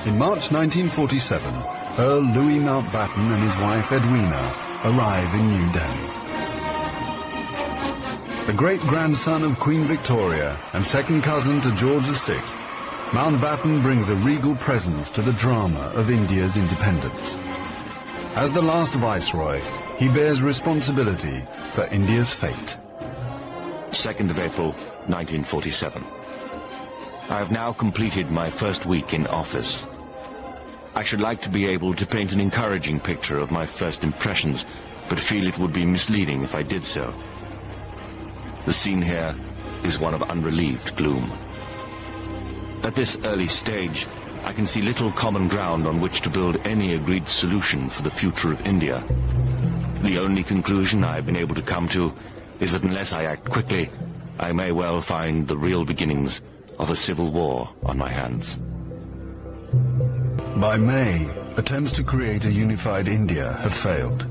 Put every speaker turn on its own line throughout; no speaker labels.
In March 1947, Earl Louis Mountbatten and his wife Edwina arrive in New Delhi. The great-grandson of Queen Victoria and second cousin to George VI, Mountbatten brings a regal presence to the drama of India's independence. As the last viceroy, he bears responsibility for India's fate.
2nd of April, 1947. I have now completed my first week in office. I should like to be able to paint an encouraging picture of my first impressions, but feel it would be misleading if I did so. The scene here is one of unrelieved gloom. At this early stage, I can see little common ground on which to build any agreed solution for the future of India. The only conclusion I have been able to come to is that unless I act quickly, I may well find the real beginnings of a civil war on my hands.
By May, attempts to create a unified India have failed.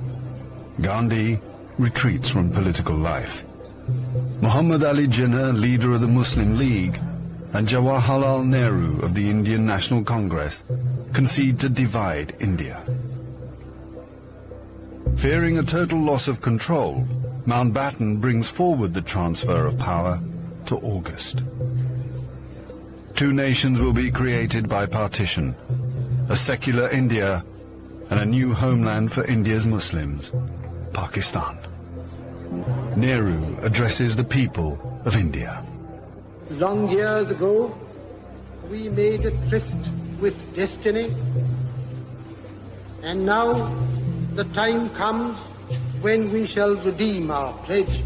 Gandhi retreats from political life. Muhammad Ali Jinnah, leader of the Muslim League, and Jawaharlal Nehru of the Indian National Congress concede to divide India. Fearing a total loss of control, Mountbatten brings forward the transfer of power to August. Two nations will be created by partition, a secular India and a new homeland for India's Muslims, Pakistan. Nehru addresses the people of India.
Long years ago, we made a tryst with destiny, and now the time comes when we shall redeem our pledge.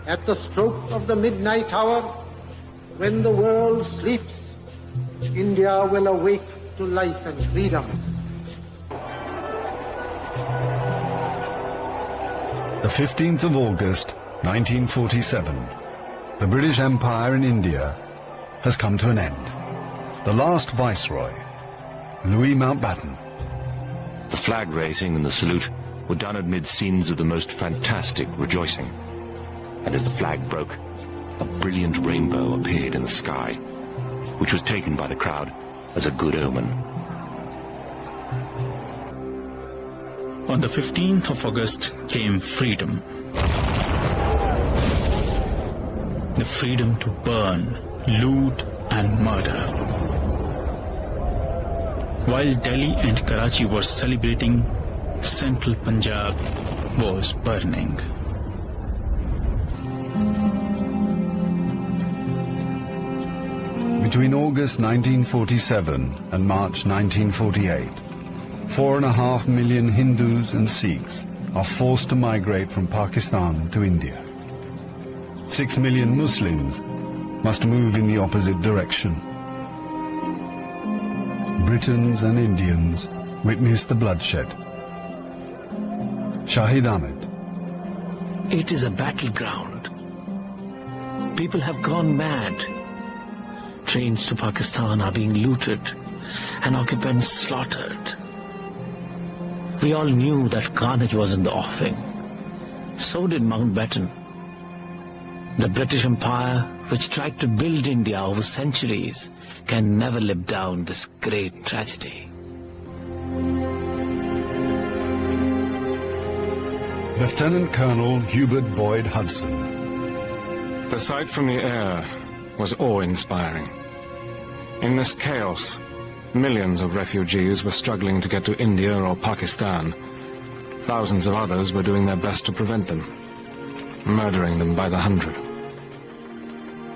At the stroke of the midnight hour, when the world sleeps, India will awake to life and freedom.
The 15th of August, 1947. The British Empire in India has come to an end. The last viceroy, Louis Mountbatten.
The flag raising and the salute were done amid scenes of the most fantastic rejoicing. And as the flag broke, a brilliant rainbow appeared in the sky, which was taken by the crowd as a good omen.
On the 15th of August came freedom. The freedom to burn, loot and murder. While Delhi and Karachi were celebrating, central Punjab was burning.
Between August 1947 and March 1948, 4.5 million Hindus and Sikhs are forced to migrate from Pakistan to India. 6 million Muslims must move in the opposite direction. Britons and Indians witness the bloodshed. Shahid Ahmed.
It is a battleground. People have gone mad. Trains to Pakistan are being looted and occupants slaughtered. We all knew that carnage was in the offing. So did Mountbatten. The British Empire, which tried to build India over centuries, can never live down this great tragedy.
Lieutenant Colonel Hubert Boyd Hudson.
The sight from the air was awe-inspiring. In this chaos, millions of refugees were struggling to get to India or Pakistan. Thousands of others were doing their best to prevent them, murdering them by the hundred.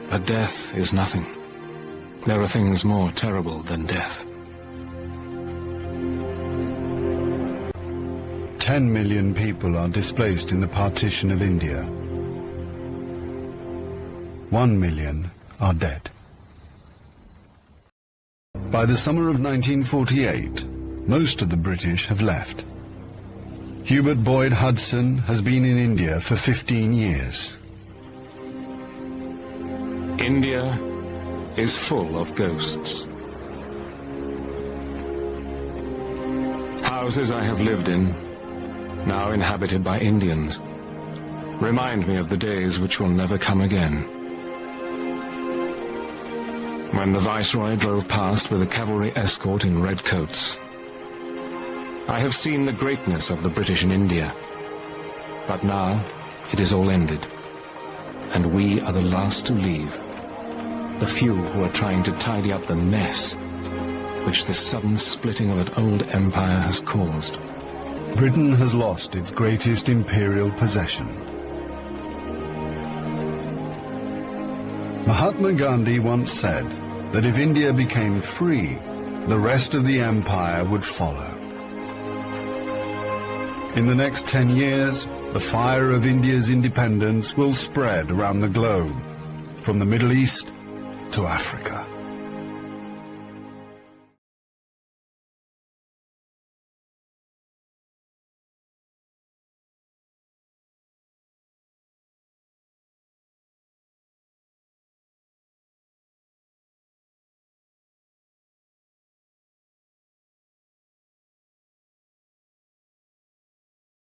But death is nothing. There are things more terrible than death.
10 million people are displaced in the partition of India. 1 million are dead. By the summer of 1948, most of the British have left. Hubert Boyd Hudson has been in India for 15 years.
India is full of ghosts. Houses I have lived in, now inhabited by Indians, remind me of the days which will never come again. when the Viceroy drove past with a cavalry escort in red coats. I have seen the greatness of the British in India, but now it is all ended, and we are the last to leave, the few who are trying to tidy up the mess which the sudden splitting of an old empire has caused.
Britain has lost its greatest imperial possession. Mahatma Gandhi once said that if India became free, the rest of the empire would follow. In the next 10 years, the fire of India's independence will spread around the globe, from the Middle East to Africa.